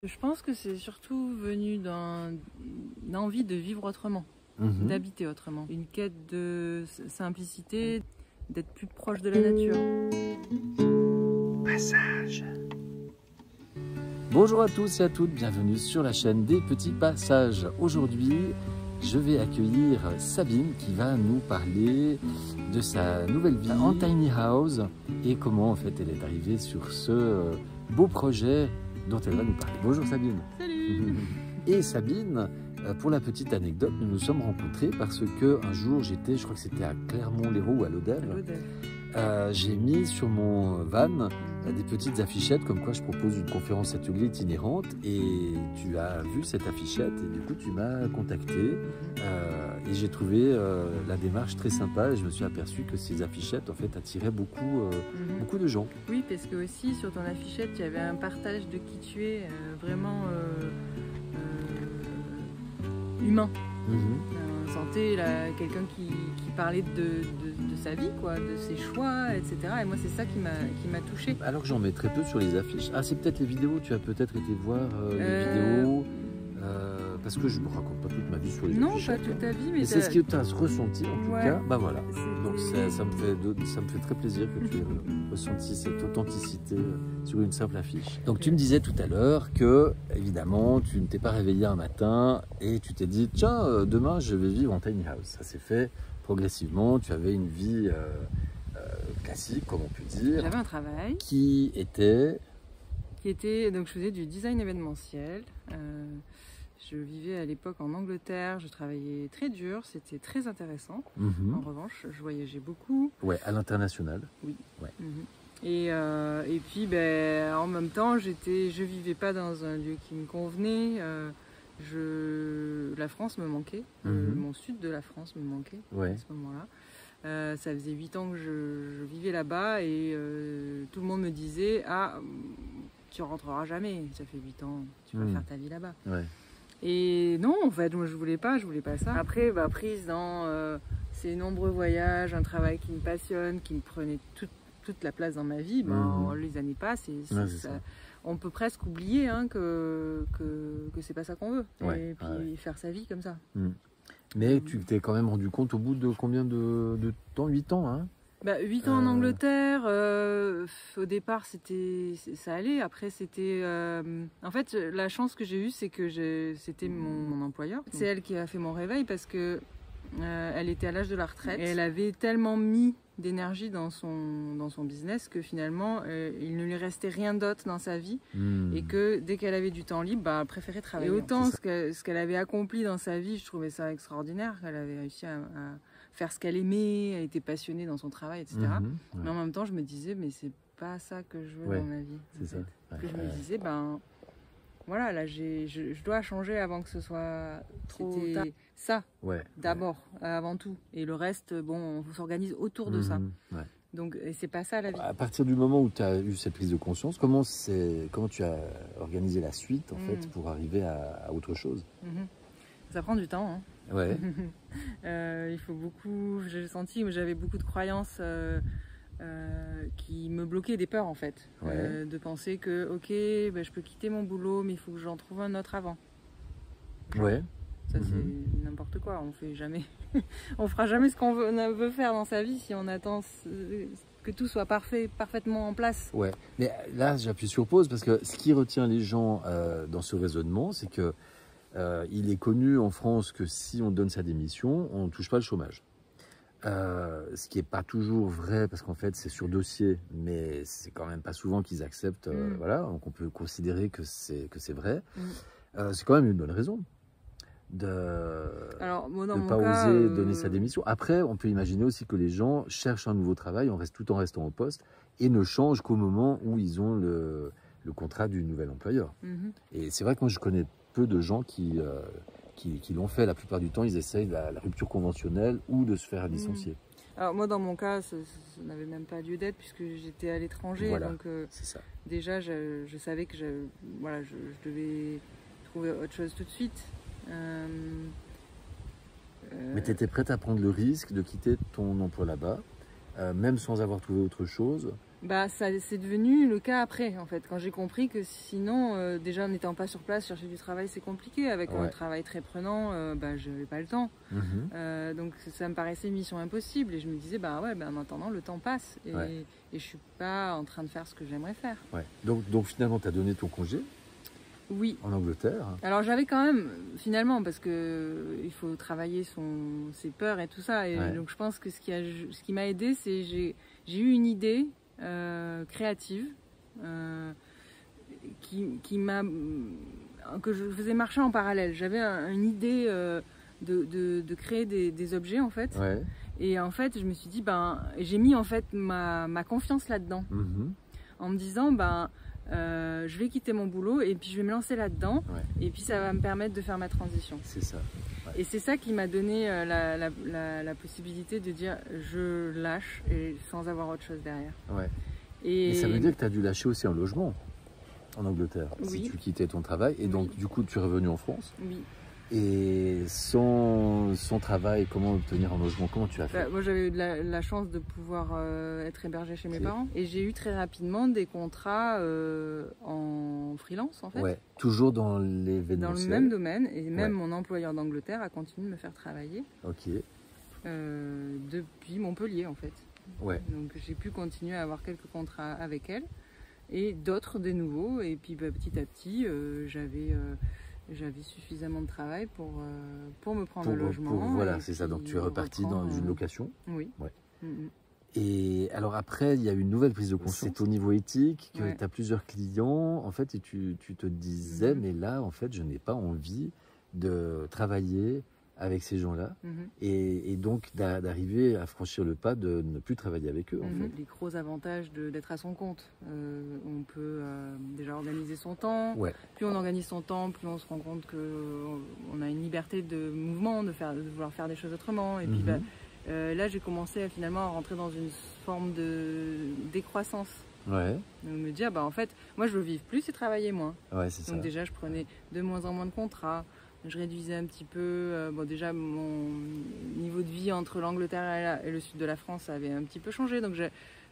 Je pense que c'est surtout venu d'une envie de vivre autrement, d'habiter autrement. Une quête de simplicité, d'être plus proche de la nature. Passage. Bonjour à tous et à toutes, bienvenue sur la chaîne des petits passages. Aujourd'hui, je vais accueillir Sabine qui va nous parler de sa nouvelle vie en tiny house et comment en fait elle est arrivée sur ce beau projet dont elle va nous parler. Bonjour Sabine. Salut. Et Sabine, pour la petite anecdote, nous nous sommes rencontrés parce que un jour j'étais, je crois que c'était à Clermont-Lérault ou à Lodève. J'ai mis sur mon van des petites affichettes comme quoi je propose une conférence atelier itinérante et tu as vu cette affichette et du coup tu m'as contacté et j'ai trouvé la démarche très sympa et je me suis aperçu que ces affichettes en fait attiraient beaucoup de gens. Oui, parce que aussi sur ton affichette il y avait un partage de qui tu es vraiment humain. On sentait quelqu'un qui parlait de sa vie, quoi, de ses choix, etc. Et moi, c'est ça qui m'a touchée. Alors que j'en mets très peu sur les affiches. Ah, c'est peut-être les vidéos, tu as peut-être été voir les vidéos parce que je ne me raconte pas toute ma vie sur les affiches. Non, pas toute ta vie, mais c'est ce que tu as ressenti en tout cas. Bah voilà. Donc ça me fait très plaisir que tu aies ressenti cette authenticité sur une simple affiche. Donc tu me disais tout à l'heure que, évidemment, tu ne t'es pas réveillé un matin et tu t'es dit, tiens, demain je vais vivre en tiny house. Ça s'est fait progressivement, tu avais une vie classique, comme on peut dire. J'avais un travail qui était, donc je faisais du design événementiel. Je vivais à l'époque en Angleterre, je travaillais très dur, c'était très intéressant. En revanche, je voyageais beaucoup. Ouais, à l'international. Oui. Ouais. Et puis, en même temps, je vivais pas dans un lieu qui me convenait. La France me manquait, mon sud de la France me manquait à ce moment-là. Ça faisait 8 ans que je vivais là-bas et tout le monde me disait « Ah, tu rentreras jamais, ça fait 8 ans, tu vas faire ta vie là-bas. Ouais. » Et non, en fait, moi je voulais pas ça. Après, prise dans ces nombreux voyages, un travail qui me passionne, qui me prenait toute la place dans ma vie, les années passent et on peut presque oublier que c'est pas ça qu'on veut. Et puis faire sa vie comme ça. Mais tu t'es quand même rendu compte au bout de combien de temps? 8 ans, hein? 8 ans en Angleterre, au départ ça allait, après c'était... En fait, la chance que j'ai eue, c'est que c'était mon employeur. C'est elle qui a fait mon réveil parce que elle était à l'âge de la retraite et elle avait tellement mis d'énergie dans son business que finalement il ne lui restait rien d'autre dans sa vie et que dès qu'elle avait du temps libre, elle préférait travailler. Et autant ce qu'elle avait accompli dans sa vie, je trouvais ça extraordinaire, qu'elle avait réussi à faire ce qu'elle aimait, elle était passionnée dans son travail, etc. Mais en même temps, je me disais, mais c'est pas ça que je veux dans ma vie. C'est ça. Que je me disais, voilà, là, je dois changer avant que ce soit trop tard. Ça, d'abord, avant tout. Et le reste, on s'organise autour de ça. Donc, c'est pas ça la vie. À partir du moment où tu as eu cette prise de conscience, comment tu as organisé la suite, en fait, pour arriver à autre chose? Ça prend du temps, hein. Ouais. Il faut beaucoup. J'ai senti que j'avais beaucoup de croyances qui me bloquaient, des peurs en fait, de penser que ok, je peux quitter mon boulot, mais il faut que j'en trouve un autre avant. Ça c'est n'importe quoi. On fait jamais, on fera jamais ce qu'on veut faire dans sa vie si on attend que tout soit parfaitement en place. Ouais. Mais là, j'appuie sur pause parce que ce qui retient les gens dans ce raisonnement, c'est que il est connu en France que si on donne sa démission, on ne touche pas le chômage. Ce qui n'est pas toujours vrai parce qu'en fait c'est sur dossier, mais c'est quand même pas souvent qu'ils acceptent. Voilà, donc on peut considérer que c'est vrai. C'est quand même une bonne raison de ne pas oser donner sa démission. Après, on peut imaginer aussi que les gens cherchent un nouveau travail tout en restant au poste et ne changent qu'au moment où ils ont le contrat du nouvel employeur. Et c'est vrai que moi je connais peu de gens qui l'ont fait. La plupart du temps, ils essayent la rupture conventionnelle ou de se faire licencier. Alors moi, dans mon cas, ça n'avait même pas lieu d'être puisque j'étais à l'étranger. Voilà, donc ça. déjà, je savais que je devais trouver autre chose tout de suite. Mais tu étais prête à prendre le risque de quitter ton emploi là-bas, même sans avoir trouvé autre chose, Bah, c'est devenu le cas après, en fait, quand j'ai compris que sinon, déjà n'étant pas sur place, chercher du travail, c'est compliqué. Avec un travail très prenant, bah, je n'avais pas le temps. Donc ça me paraissait une mission impossible. Et je me disais, bah ouais, bah, en attendant, le temps passe. Et je ne suis pas en train de faire ce que j'aimerais faire. Ouais. Donc finalement, tu as donné ton congé oui. En Angleterre. Alors j'avais quand même, finalement, parce qu'il faut travailler ses peurs et tout ça. Et donc je pense que ce qui m'a aidé, c'est j'ai eu une idée créative que je faisais marcher en parallèle. J'avais une idée de créer des objets, en fait. Et en fait, je me suis dit, j'ai mis en fait ma confiance là-dedans. En me disant, je vais quitter mon boulot et puis je vais me lancer là-dedans et puis ça va me permettre de faire ma transition. C'est ça. Et c'est ça qui m'a donné la possibilité de dire je lâche et sans avoir autre chose derrière. Et ça veut dire que tu as dû lâcher aussi un logement en Angleterre, si oui. tu quittais ton travail. Et donc du coup tu es revenu en France. Oui. Et sans travail, comment obtenir un logement? Comment tu as fait? Moi j'avais eu la chance de pouvoir être hébergée chez mes parents. Et j'ai eu très rapidement des contrats en freelance en fait. Toujours dans l'événementiel. Dans le même domaine. Et même mon employeur d'Angleterre a continué de me faire travailler. Depuis Montpellier en fait. Donc j'ai pu continuer à avoir quelques contrats avec elle. Et d'autres des nouveaux. Et puis petit à petit j'avais suffisamment de travail pour me prendre un logement. Voilà, c'est ça. Donc tu es reparti dans une location. Oui. Et alors après, il y a eu une nouvelle prise de conscience. C'est au niveau éthique que tu as plusieurs clients, en fait, et tu te disais, mais là, en fait, je n'ai pas envie de travailler avec ces gens-là. Et donc d'arriver à franchir le pas de ne plus travailler avec eux. En fait. Les gros avantages d'être à son compte. On peut déjà organiser son temps. Plus on organise son temps, plus on se rend compte qu'on a une liberté de mouvement, de vouloir faire des choses autrement. Et puis là, j'ai commencé finalement à rentrer dans une forme de décroissance. Donc me dire, en fait, moi je veux vivre plus et travailler moins. Donc déjà, je prenais de moins en moins de contrats. Je réduisais un petit peu. Déjà, mon niveau de vie entre l'Angleterre et le sud de la France avait un petit peu changé. Donc,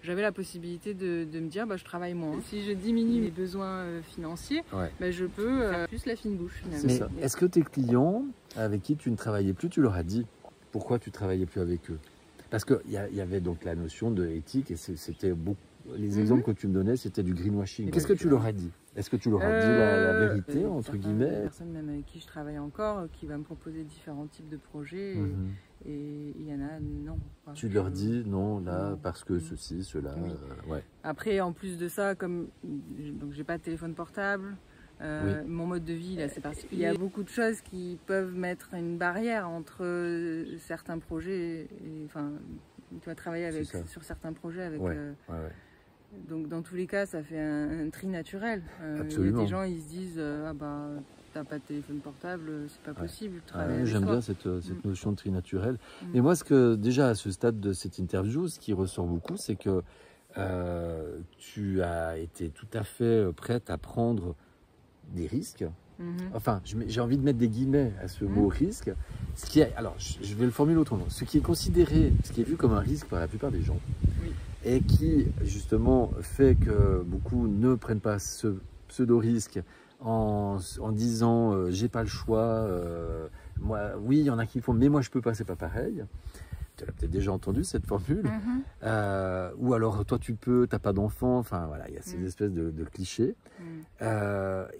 j'avais la possibilité de me dire, je travaille moins. Si je diminue mes besoins financiers, je peux faire plus la fine bouche, finalement. Est-ce que tes clients avec qui tu ne travaillais plus, tu leur as dit pourquoi tu ne travaillais plus avec eux? Parce qu'il y avait donc la notion de éthique et c'était beaucoup. Les exemples que tu me donnais, c'était du greenwashing. Qu'est-ce que tu leur as dit? Est-ce que tu leur as dit la vérité, entre guillemets? Il y a personne même avec qui je travaille encore qui va me proposer différents types de projets et il y en a, non. Tu leur dis non, là, parce que ceci, cela. Après, en plus de ça, comme j'ai pas de téléphone portable, mon mode de vie, là, c'est particulier. Il y a beaucoup de choses qui peuvent mettre une barrière entre certains projets. Enfin, tu vas travailler sur certains projets avec... Donc dans tous les cas, ça fait un tri naturel. Il y a des gens, ils se disent t'as pas de téléphone portable, c'est pas possible. J'aime bien cette notion de tri naturel. Mais moi, déjà à ce stade de cette interview, ce qui ressort beaucoup, c'est que tu as été tout à fait prête à prendre des risques. Enfin, j'ai envie de mettre des guillemets à ce mot risque. Alors, je vais le formuler autrement. Ce qui est vu comme un risque par la plupart des gens, et qui justement fait que beaucoup ne prennent pas ce pseudo-risque en disant j'ai pas le choix, moi, oui, il y en a qui font, mais moi je peux pas, c'est pas pareil. Tu l'as peut-être déjà entendu cette formule. Ou alors toi tu peux, t'as pas d'enfant, enfin voilà, il y a ces espèces de clichés.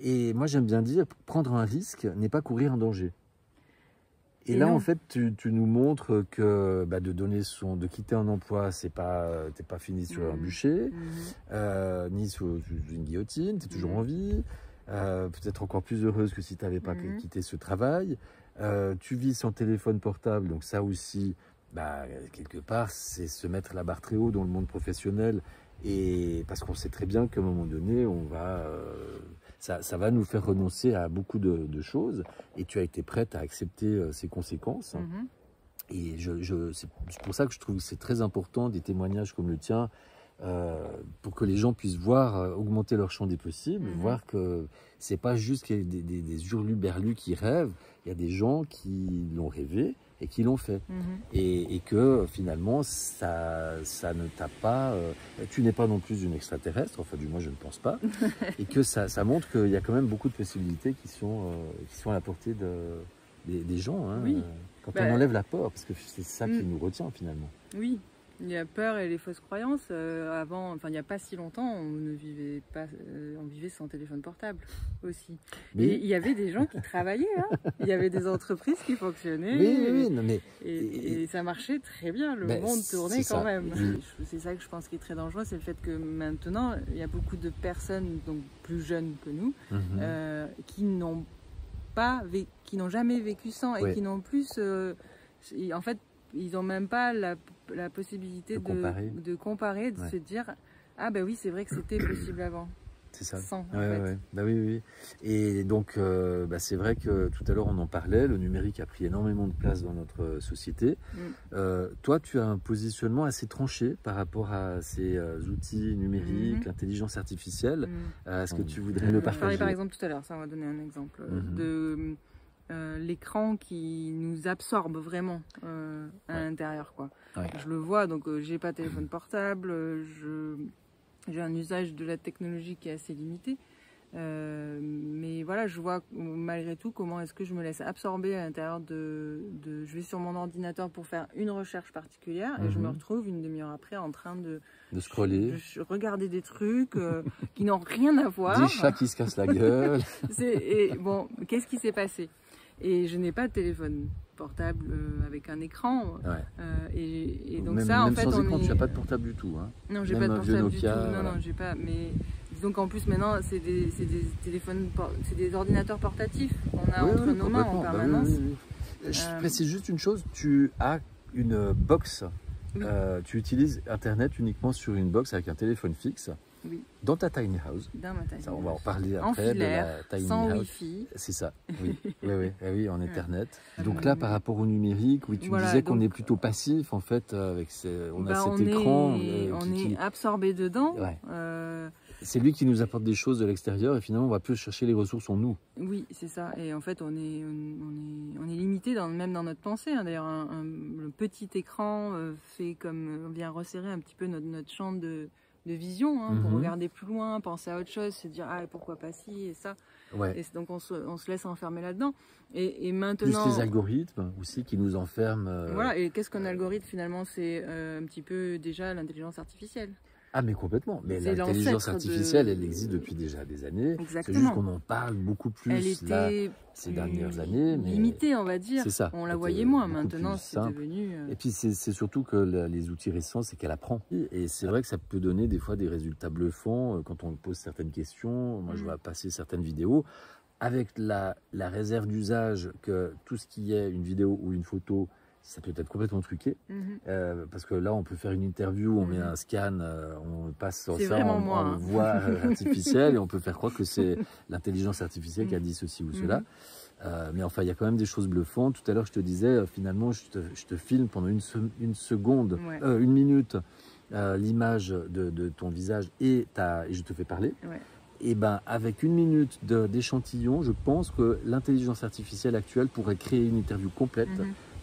Et moi j'aime bien dire, prendre un risque n'est pas courir un danger. Et là, en fait, tu nous montres que de quitter un emploi, t'es pas fini sur un bûcher, ni sur une guillotine, tu es toujours en vie, peut-être encore plus heureuse que si tu n'avais pas quitté ce travail. Tu vis sans téléphone portable, donc ça aussi, quelque part, c'est se mettre la barre très haut dans le monde professionnel, et parce qu'on sait très bien qu'à un moment donné, ça va nous faire renoncer à beaucoup de choses, et tu as été prête à accepter ces conséquences. Et c'est pour ça que je trouve que c'est très important des témoignages comme le tien, pour que les gens puissent voir augmenter leur champ des possibles, voir que c'est pas juste des hurluberlus qui rêvent. Il y a des gens qui l'ont rêvé, et qui l'ont fait. Et que finalement, ça ne t'a pas... tu n'es pas non plus une extraterrestre, enfin du moins je ne pense pas, et que ça montre qu'il y a quand même beaucoup de possibilités qui sont à la portée des gens, hein, Oui. Quand on enlève la peur, parce que c'est ça qui nous retient finalement. Oui. Il y a peur et les fausses croyances. Avant, enfin, il n'y a pas si longtemps, on vivait sans téléphone portable aussi. Mais il y avait des gens qui travaillaient, hein. Il y avait des entreprises qui fonctionnaient. Oui, non, mais... et ça marchait très bien. Le monde tournait quand même. C'est ça que je pense qui est très dangereux, c'est le fait que maintenant, il y a beaucoup de personnes, donc plus jeunes que nous, qui n'ont jamais vécu sans et qui n'ont plus, en fait, ils n'ont même pas la possibilité de comparer, de se dire ah ben oui, c'est vrai que c'était possible avant. C'est ça. Sans, Bah oui. Et donc c'est vrai que tout à l'heure on en parlait, le numérique a pris énormément de place dans notre société. Toi, tu as un positionnement assez tranché par rapport à ces outils numériques, l'intelligence artificielle. Est-ce que tu voudrais le partager? Je parlais par exemple tout à l'heure, ça on va donner un exemple de l'écran qui nous absorbe vraiment à l'intérieur, quoi. Je le vois, donc j'ai pas de téléphone portable, j'ai un usage de la technologie qui est assez limité, mais voilà, je vois malgré tout comment est-ce que je me laisse absorber à l'intérieur je vais sur mon ordinateur pour faire une recherche particulière et je me retrouve une demi-heure après en train de scroller, regarder des trucs qui n'ont rien à voir, des chats qui se cassent la gueule. Et bon, qu'est-ce qui s'est passé? Et je n'ai pas de téléphone portable avec un écran. Et donc même, ça, en fait, sans écran, tu n'as pas de portable du tout, hein. Non, j'ai pas de portable du tout. Non, j'ai pas. Mais donc en plus maintenant, c'est des téléphones, c'est des ordinateurs portatifs qu'on a entre nos mains en permanence. Je précise juste une chose, tu as une box. Tu utilises Internet uniquement sur une box avec un téléphone fixe. Dans ta tiny house. Dans ma tiny house. On va en parler après. En filaire, de la tiny sans house. Wi-Fi. C'est ça, oui, en Ethernet. Donc là, par rapport au numérique, tu me disais qu'on est plutôt passif en fait, avec on a cet écran. On est absorbé dedans. C'est lui qui nous apporte des choses de l'extérieur et finalement on va plus chercher les ressources en nous. Oui, c'est ça. Et en fait, on est limité même dans notre pensée, hein. D'ailleurs, le petit écran vient resserrer un petit peu notre champ de vision, hein, pour regarder plus loin, penser à autre chose, se dire ah pourquoi pas ci et ça. Et donc on se laisse enfermer là-dedans. Et maintenant. Plus les algorithmes aussi qui nous enferment. Voilà. Et qu'est-ce qu'un algorithme finalement? C'est un petit peu déjà l'intelligence artificielle. Ah mais complètement, mais l'intelligence artificielle, elle existe depuis déjà des années. C'est juste qu'on en parle beaucoup plus ces dernières années. Mais limitée, on va dire. C'est ça. On la voyait moins, maintenant c'est devenu... Et puis c'est surtout que les outils récents, c'est qu'elle apprend. Et c'est vrai que ça peut donner des fois des résultats bluffants quand on pose certaines questions. Moi je vois passer certaines vidéos avec la réserve d'usage que tout ce qui est une vidéo ou une photo, ça peut être complètement truqué, parce que là on peut faire une interview, on met un scan, on passe ça en voix artificielle et on peut faire croire que c'est l'intelligence artificielle qui a dit ceci ou cela. Mais enfin il y a quand même des choses bluffantes. Tout à l'heure je te disais, finalement je te filme pendant une seconde, une minute, l'image de ton visage et je te fais parler. Et ben avec une minute d'échantillon, je pense que l'intelligence artificielle actuelle pourrait créer une interview complète.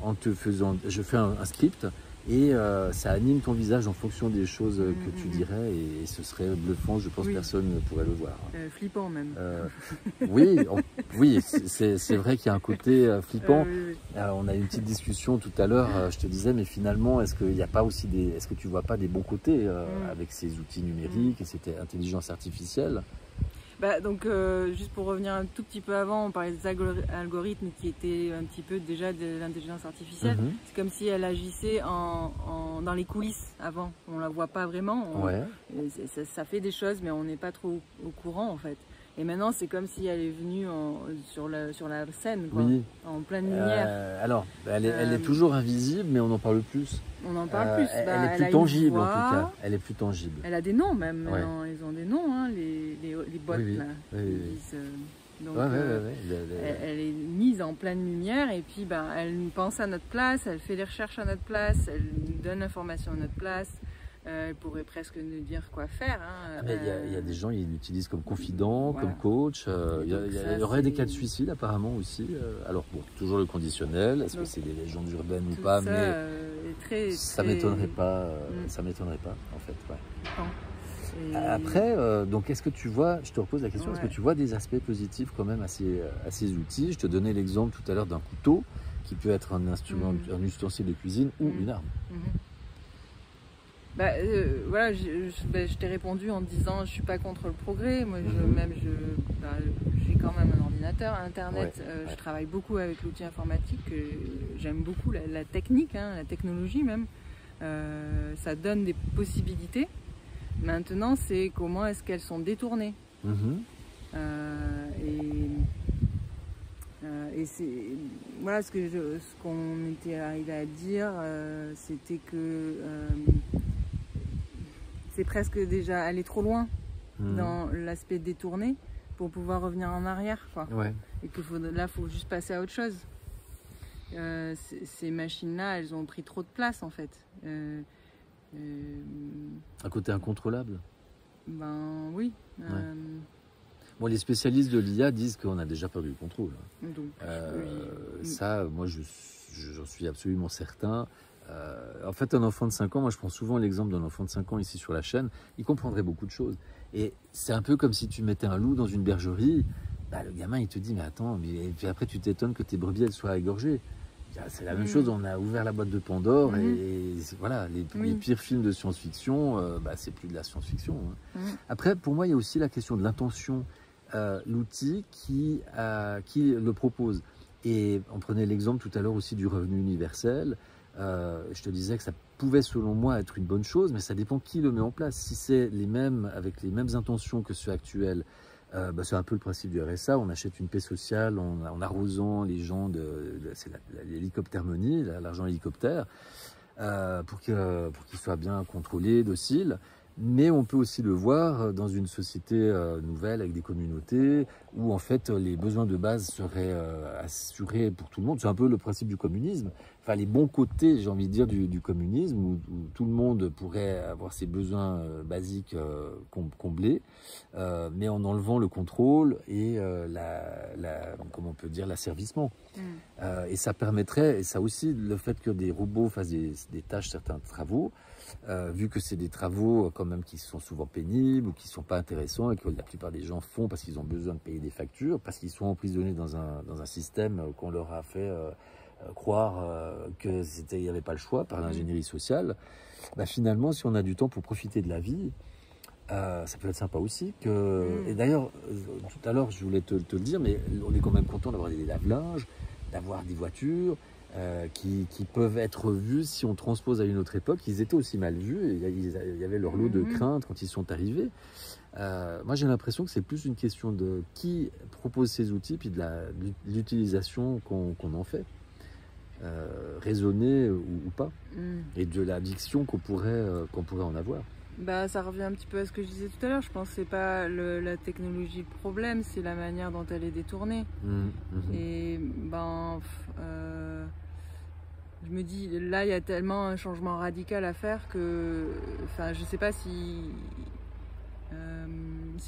En te faisant, je fais un script et ça anime ton visage en fonction des choses que tu dirais et ce serait bluffant, je pense que personne ne pourrait le voir. Flippant même. Oui, c'est vrai qu'il y a un côté flippant. On a eu une petite discussion tout à l'heure, je te disais, mais finalement, est-ce qu'il n'y a pas aussi est-ce que tu vois pas des bons côtés avec ces outils numériques et cette intelligence artificielle? Donc, juste pour revenir un tout petit peu avant, on parlait des algorithmes qui étaient un petit peu déjà de l'intelligence artificielle. C'est comme si elle agissait dans les coulisses avant. On la voit pas vraiment. Ça fait des choses, mais on n'est pas trop au courant en fait. Et maintenant, c'est comme si elle est venue sur la scène, quoi, en pleine lumière. Alors, elle est toujours invisible, mais on en parle plus. On en parle plus. Elle est plus tangible, en tout cas. Elle est plus tangible. Elle a des noms, même. Ils ont des noms, hein, les bots, là. Donc, elle est mise en pleine lumière, et puis elle pense à notre place, elle fait les recherches à notre place, elle nous donne l'information à notre place. Elle pourrait presque nous dire quoi faire. Hein. Il y a des gens, ils l'utilisent comme confident, voilà. comme coach. Il y aurait des cas de suicide apparemment aussi. Alors bon, toujours le conditionnel. Est-ce que c'est des légendes urbaines ou pas? Mais ça m'étonnerait pas. Ça m'étonnerait pas en fait. Ouais. Après, donc est-ce que tu vois, je te repose la question, est-ce que tu vois des aspects positifs quand même à ces outils? Je te donnais l'exemple tout à l'heure d'un couteau qui peut être un instrument, un ustensile de cuisine ou une arme. Voilà, je t'ai répondu en disant je suis pas contre le progrès. Moi, j'ai quand même un ordinateur, Internet. Je travaille beaucoup avec l'outil informatique. J'aime beaucoup la technique, hein, la technologie même. Ça donne des possibilités. Maintenant, c'est comment est-ce qu'elles sont détournées. Et c'est voilà ce qu'on était arrivé à dire, c'était que c'est presque déjà aller trop loin dans l'aspect détourné pour pouvoir revenir en arrière, quoi. Et que là, faut juste passer à autre chose. Ces machines-là, elles ont pris trop de place, en fait. Un côté incontrôlable. Ben oui. Bon, les spécialistes de l'IA disent qu'on a déjà perdu le contrôle. Donc, ça, moi, j'en suis absolument certain. En fait, un enfant de 5 ans, moi je prends souvent l'exemple d'un enfant de 5 ans ici sur la chaîne, il comprendrait beaucoup de choses. Et c'est un peu comme si tu mettais un loup dans une bergerie, le gamin il te dit mais attends, et puis après tu t'étonnes que tes brebis elles soient égorgées. C'est la même chose, on a ouvert la boîte de Pandore et voilà, les pires films de science-fiction, c'est plus de la science-fiction. Hein. Après, pour moi, il y a aussi la question de l'intention, l'outil qui le propose. Et on prenait l'exemple tout à l'heure aussi du revenu universel. Je te disais que ça pouvait selon moi être une bonne chose, mais ça dépend qui le met en place. Si c'est avec les mêmes intentions que ceux actuels, c'est un peu le principe du RSA, on achète une paix sociale en arrosant les gens c'est l'hélicoptère money, l'argent hélicoptère, pour qu'ils soient bien contrôlés, dociles. Mais on peut aussi le voir dans une société nouvelle avec des communautés où en fait les besoins de base seraient assurés pour tout le monde. C'est un peu le principe du communisme. Enfin, les bons côtés, j'ai envie de dire, du communisme où tout le monde pourrait avoir ses besoins basiques comblés, mais en enlevant le contrôle et comment on peut dire, l'asservissement. Et ça permettrait, et ça aussi, le fait que des robots fassent des tâches, certains travaux, vu que c'est des travaux quand même qui sont souvent pénibles ou qui ne sont pas intéressants et que la plupart des gens font parce qu'ils ont besoin de payer des factures, parce qu'ils sont emprisonnés dans un système qu'on leur a fait croire qu'il n'y avait pas le choix par l'ingénierie sociale. Finalement, si on a du temps pour profiter de la vie, ça peut être sympa aussi. Et d'ailleurs, tout à l'heure, je voulais te le dire, mais on est quand même content d'avoir des lave-linges, d'avoir des voitures, qui peuvent être vus si on transpose à une autre époque. Ils étaient aussi mal vus, et il y avait leur lot de craintes quand ils sont arrivés. Moi j'ai l'impression que c'est plus une question de qui propose ces outils, puis de l'utilisation qu'on en fait, raisonnée ou pas, et de l'addiction qu'on pourrait en avoir. Ça revient un petit peu à ce que je disais tout à l'heure. Je pense que c'est pas la technologie le problème, c'est la manière dont elle est détournée. Et je me dis, là, il y a tellement un changement radical à faire que, je sais pas si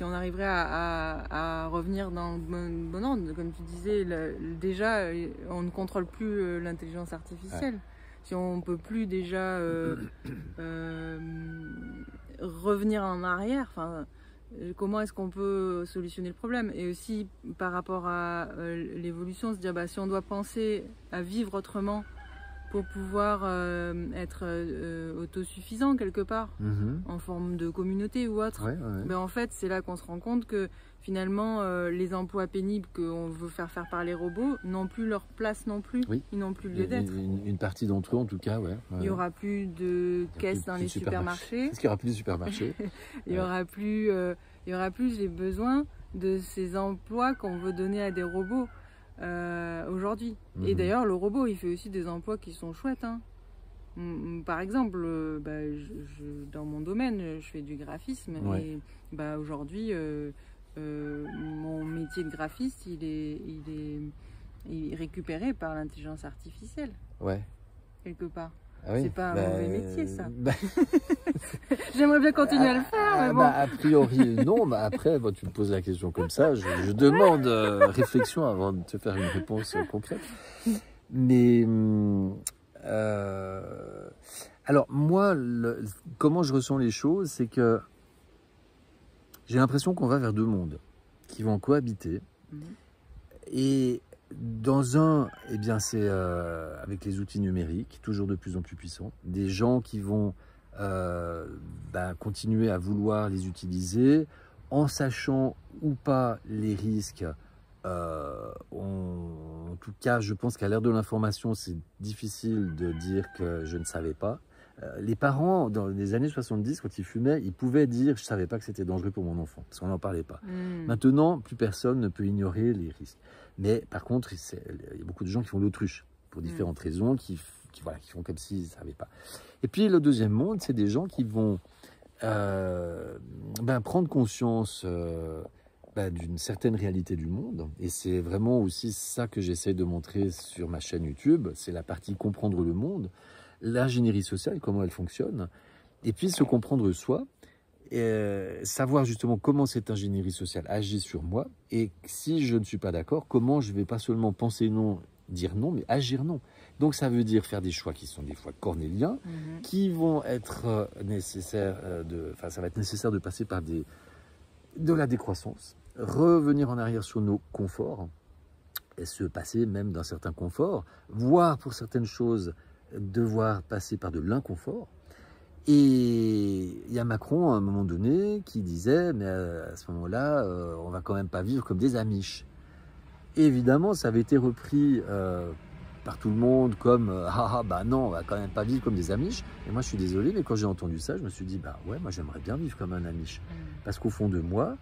on arriverait à revenir dans le bon ordre. Comme tu disais, déjà, on ne contrôle plus l'intelligence artificielle. Si on peut plus déjà revenir en arrière, comment est-ce qu'on peut solutionner le problème? Et aussi par rapport à l'évolution, se dire si on doit penser à vivre autrement pour pouvoir être autosuffisant quelque part, en forme de communauté ou autre. En fait, c'est là qu'on se rend compte que finalement, les emplois pénibles qu'on veut faire par les robots n'ont plus leur place non plus. Ils n'ont plus lieu d'être. Une partie d'entre eux, en tout cas, Il n'y aura plus de caisses dans les supermarchés. Est-ce qu'il n'y aura plus de supermarchés? Il n'y aura plus les besoins de ces emplois qu'on veut donner à des robots. Aujourd'hui. Et d'ailleurs, le robot, il fait aussi des emplois qui sont chouettes. Par exemple, dans mon domaine, je fais du graphisme. Et aujourd'hui, mon métier de graphiste, il est récupéré par l'intelligence artificielle. Quelque part. Ah oui, c'est pas un mauvais métier, ça. bah, J'aimerais bien continuer à le faire, mais bon. a priori, non. Bah, après, tu me poses la question comme ça. Je demande réflexion avant de te faire une réponse concrète. Mais alors moi, comment je ressens les choses, c'est que j'ai l'impression qu'on va vers deux mondes qui vont cohabiter. Et dans un, eh bien, c'est avec les outils numériques, toujours de plus en plus puissants, des gens qui vont continuer à vouloir les utiliser en sachant ou pas les risques. En tout cas, je pense qu'à l'ère de l'information, c'est difficile de dire que je ne savais pas. Les parents, dans les années 70, quand ils fumaient, ils pouvaient dire « je ne savais pas que c'était dangereux pour mon enfant », parce qu'on n'en parlait pas. Maintenant, plus personne ne peut ignorer les risques. Mais par contre, il y a beaucoup de gens qui font l'autruche, pour différentes raisons, qui font comme s'ils ne savaient pas. Et puis, le deuxième monde, c'est des gens qui vont prendre conscience d'une certaine réalité du monde. Et c'est vraiment aussi ça que j'essaie de montrer sur ma chaîne YouTube. C'est la partie comprendre le monde, l'ingénierie sociale, comment elle fonctionne, et puis se comprendre soi, et savoir justement comment cette ingénierie sociale agit sur moi, et si je ne suis pas d'accord, comment je ne vais pas seulement penser non, dire non, mais agir non. Donc ça veut dire faire des choix qui sont des fois cornéliens, qui vont être nécessaires, ça va être nécessaire de passer par de la décroissance, revenir en arrière sur nos conforts, et se passer même d'un certain confort, voire pour certaines choses, devoir passer par de l'inconfort. Et il y a Macron, à un moment donné, qui disait, mais à ce moment-là, on va quand même pas vivre comme des Amish. Et évidemment, ça avait été repris par tout le monde comme non, on va quand même pas vivre comme des Amish. Et moi, je suis désolé, mais quand j'ai entendu ça, je me suis dit, ouais, moi, j'aimerais bien vivre comme un Amish. Parce qu'au fond de moi,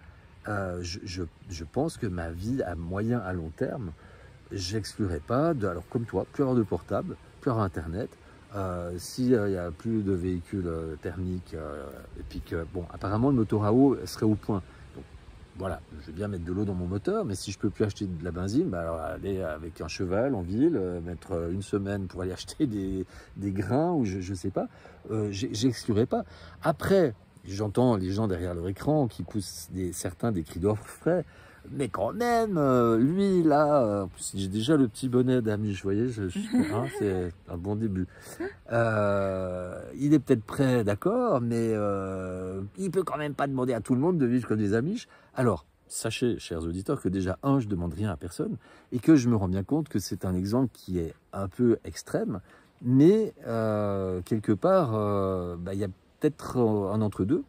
je pense que ma vie à moyen, à long terme, j'exclurais pas, alors comme toi, plus avoir de portable, plus avoir Internet, s'il n'y a plus de véhicules thermiques, et puis que, apparemment le moteur à eau serait au point. Donc voilà, je vais bien mettre de l'eau dans mon moteur, mais si je peux plus acheter de la benzine, alors aller avec un cheval en ville, mettre une semaine pour aller acheter des grains, ou je sais pas, j'exclurais pas. Après, j'entends les gens derrière leur écran qui poussent certains des cris d'orfraie. Mais quand même, lui, là, j'ai déjà le petit bonnet d'Amish, vous voyez, c'est un bon début. Il est peut-être prêt, d'accord, mais il peut quand même pas demander à tout le monde de vivre comme des Amish. Alors, sachez, chers auditeurs, que déjà, je demande rien à personne, et que je me rends bien compte que c'est un exemple qui est un peu extrême, mais quelque part, il y a peut-être un entre-deux.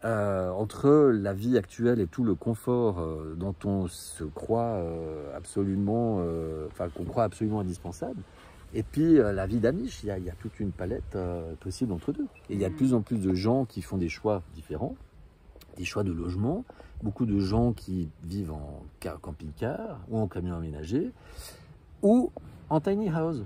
Entre la vie actuelle et tout le confort dont on se croit qu'on croit absolument indispensable, et puis la vie d'Amish, il y a toute une palette possible entre deux. Et il y a de plus en plus de gens qui font des choix différents, des choix de logement, beaucoup de gens qui vivent en camping-car ou en camion aménagé, ou en tiny house.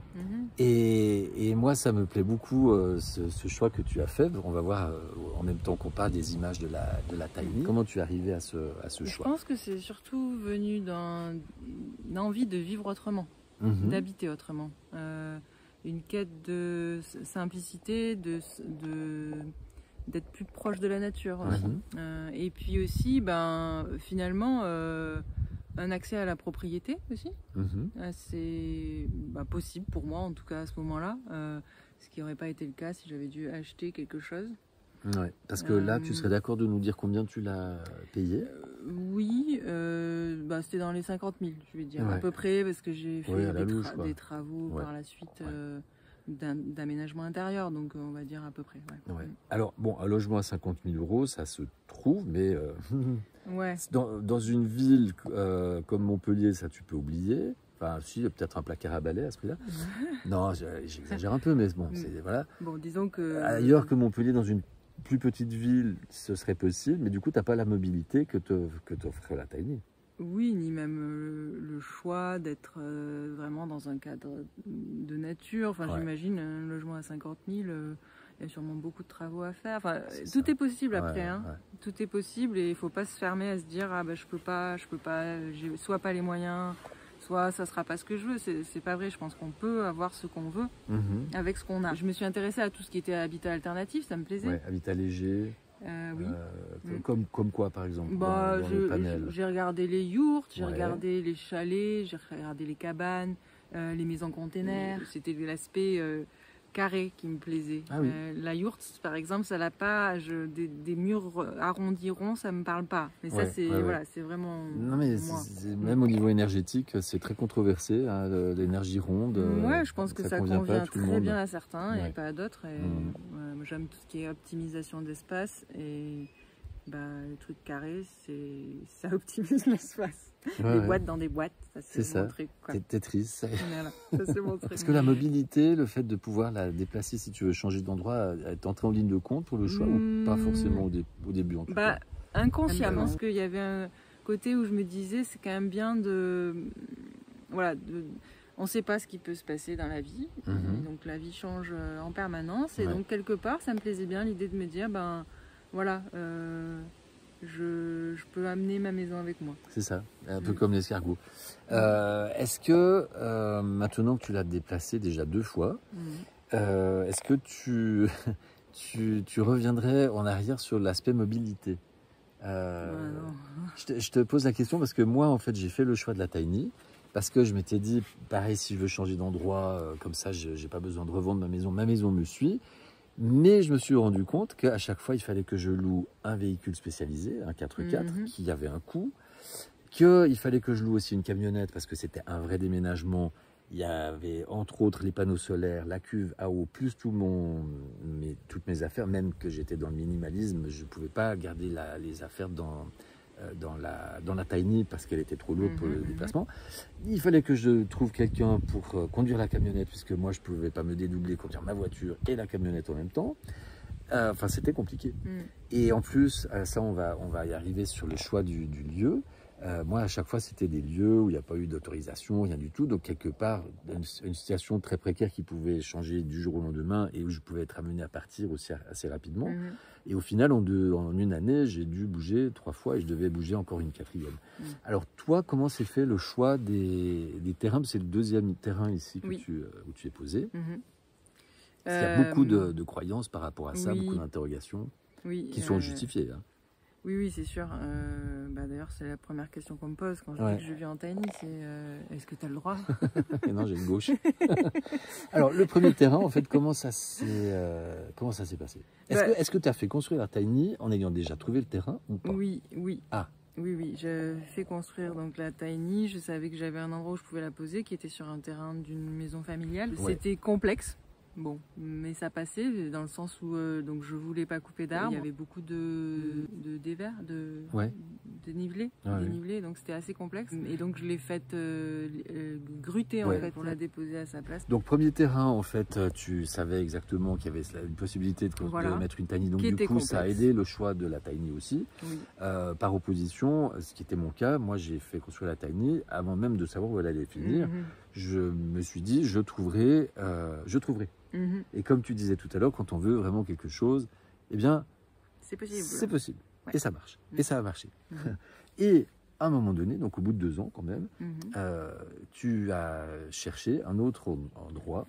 Et moi, ça me plaît beaucoup ce choix que tu as fait. On va voir en même temps qu'on parle des images de la tiny. Comment tu es arrivé à ce choix? Je pense que c'est surtout venu d'une envie de vivre autrement, d'habiter autrement. Une quête de simplicité, d'être plus proche de la nature. Et puis aussi, finalement, un accès à la propriété aussi. C'est possible pour moi, en tout cas à ce moment-là, ce qui n'aurait pas été le cas si j'avais dû acheter quelque chose. Ouais, parce que là, tu serais d'accord de nous dire combien tu l'as payé? Oui, c'était dans les 50 000, je vais dire, à peu près, parce que j'ai fait des travaux par la suite d'aménagement intérieur, donc on va dire à peu près. Alors, un logement à 50 000 euros, ça se trouve, mais dans une ville comme Montpellier, ça tu peux oublier. Enfin, si, peut-être un placard à balai à ce prix-là. Non, j'exagère un peu, mais bon, voilà. Bon, disons que... Ailleurs que Montpellier, dans une plus petite ville, ce serait possible, mais du coup, tu n'as pas la mobilité que t'offre la tiny. Oui, ni même le choix d'être vraiment dans un cadre de nature. Enfin, j'imagine un logement à 50 000, il y a sûrement beaucoup de travaux à faire. Enfin, tout est possible après. Tout est possible et il ne faut pas se fermer à se dire je peux pas, j'ai soit pas les moyens, soit ça sera pas ce que je veux. C'est pas vrai. Je pense qu'on peut avoir ce qu'on veut avec ce qu'on a. Je me suis intéressée à tout ce qui était habitat alternatif, ça me plaisait. Ouais, habitat léger. Oui. Comme quoi, par exemple, Bah, dans les panels? j'ai regardé les yourtes, j'ai Ouais. regardé les chalets, j'ai regardé les cabanes, les maisons containers. C'était l'aspect carré qui me plaisait. Ah oui. La yourte, par exemple, ça n'a pas des murs arrondis ronds, ça me parle pas. Mais ça, c'est voilà, c'est vraiment Non, mais moi. même au niveau énergétique, c'est très controversé, hein, l'énergie ronde. Ouais, je pense que ça convient pas convient à tout le très monde. bien à certains et Ouais. pas à d'autres. Et, ouais, moi, j'aime tout ce qui est optimisation d'espace et les trucs carrés, ça optimise l'espace. Ouais, Des boîtes dans des boîtes, ça C'est c'est mon ça. truc. Quoi. Tetris. Voilà, ça c'est mon truc. Est-ce que la mobilité, le fait de pouvoir la déplacer si tu veux changer d'endroit, est entré en ligne de compte pour le choix ou pas forcément au début en tout cas? Inconsciemment, parce qu'il y avait un côté où je me disais c'est quand même bien voilà, on ne sait pas ce qui peut se passer dans la vie, et donc la vie change en permanence, et donc quelque part ça me plaisait bien l'idée de me dire voilà, je peux amener ma maison avec moi. C'est ça, un peu comme l'escargot. Est-ce que maintenant que tu l'as déplacé déjà 2 fois, est-ce que tu reviendrais en arrière sur l'aspect mobilité? Non. Je te pose la question parce que moi, en fait, j'ai fait le choix de la tiny parce que je m'étais dit, pareil, si je veux changer d'endroit, comme ça, j'ai pas besoin de revendre ma maison. Ma maison me suit. Mais je me suis rendu compte qu'à chaque fois, il fallait que je loue un véhicule spécialisé, un 4x4, qui avait un coût. Qu'il fallait que je loue aussi une camionnette parce que c'était un vrai déménagement. Il y avait entre autres les panneaux solaires, la cuve à eau, plus toutes mes affaires, même que j'étais dans le minimalisme, je ne pouvais pas garder les affaires dans la tiny parce qu'elle était trop lourde pour le déplacement. Il fallait que je trouve quelqu'un pour conduire la camionnette puisque moi je ne pouvais pas me dédoubler, conduire ma voiture et la camionnette en même temps. Enfin, c'était compliqué. Et en plus, ça, on va y arriver sur le choix du lieu. Moi, à chaque fois, c'était des lieux où il n'y a pas eu d'autorisation, rien du tout. Donc, quelque part, une situation très précaire qui pouvait changer du jour au lendemain et où je pouvais être amené à partir aussi assez rapidement. Et au final, en une année, j'ai dû bouger 3 fois et je devais bouger encore une 4e. Alors, toi, comment s'est fait le choix des terrains? C'est le 2e terrain ici où tu es posé. Il y a beaucoup de croyances par rapport à ça, beaucoup d'interrogations qui sont justifiées. Hein. Oui, c'est sûr. D'ailleurs, c'est la première question qu'on me pose quand je dis que je vis en tiny, c'est est-ce que tu as le droit? Et non, j'ai une gauche. Alors, le premier terrain, en fait, comment ça s'est passé? Est-ce que tu as fait construire la tiny en ayant déjà trouvé le terrain ou pas? Oui. Ah. Oui, j'ai fait construire donc la tiny. Je savais que j'avais un endroit où je pouvais la poser, qui était sur un terrain d'une maison familiale. C'était complexe. Bon, mais ça passait dans le sens où donc je voulais pas couper d'arbres. Il y avait beaucoup de dévers, de dénivelé, donc c'était assez complexe. Et donc je l'ai faite gruter en fait pour la déposer à sa place. Donc premier terrain, en fait, tu savais exactement qu'il y avait une possibilité de mettre une tiny. Donc du coup, complexe. Ça a aidé le choix de la tiny aussi. Par opposition, ce qui était mon cas, moi j'ai fait construire la tiny avant même de savoir où elle allait finir. Je me suis dit, je trouverai. Et comme tu disais tout à l'heure, quand on veut vraiment quelque chose, eh bien, c'est possible. Ouais. Et ça marche. Et ça a marché. Et à un moment donné, donc au bout de 2 ans quand même, tu as cherché un autre endroit.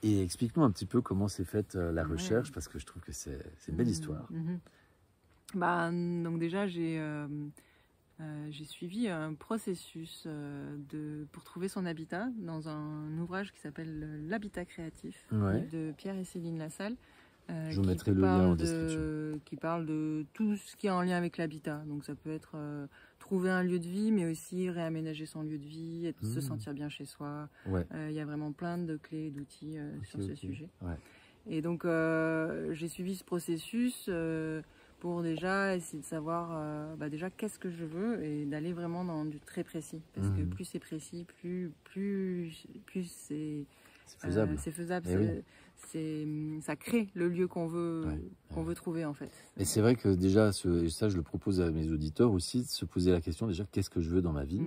Et explique-nous un petit peu comment s'est faite la recherche, parce que je trouve que c'est une belle histoire. Donc déjà, j'ai suivi un processus pour trouver son habitat dans un ouvrage qui s'appelle L'Habitat créatif de Pierre et Céline Lassalle. Je vous mettrai le lien en description. Qui parle de tout ce qui est en lien avec l'habitat. Donc ça peut être trouver un lieu de vie, mais aussi réaménager son lieu de vie, se sentir bien chez soi. Il y a vraiment plein de clés et d'outils sur ce sujet. Et donc j'ai suivi ce processus pour déjà essayer de savoir déjà qu'est-ce que je veux et d'aller vraiment dans du très précis. Parce que plus c'est précis, plus c'est faisable. C'est faisable. Ça crée le lieu qu'on veut trouver en fait. Et c'est vrai que déjà, ça je le propose à mes auditeurs aussi, de se poser la question déjà, qu'est-ce que je veux dans ma vie?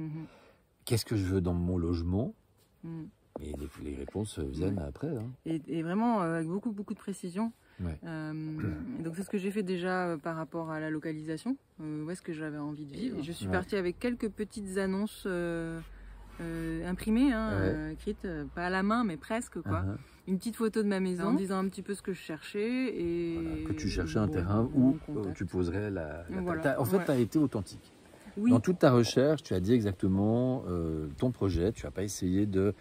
Qu'est-ce que je veux dans mon logement? Et les réponses viennent après. Hein. Et vraiment avec beaucoup de précision. Donc c'est ce que j'ai fait déjà par rapport à la localisation, où est-ce que j'avais envie de vivre. Et je suis partie avec quelques petites annonces imprimée, hein, écrite, pas à la main, mais presque, quoi. Une petite photo de ma maison, en disant un petit peu ce que je cherchais. Et voilà, que tu cherchais un terrain où tu poserais En fait, tu as été authentique. Oui. Dans toute ta recherche, tu as dit exactement ton projet. Tu n'as pas essayé de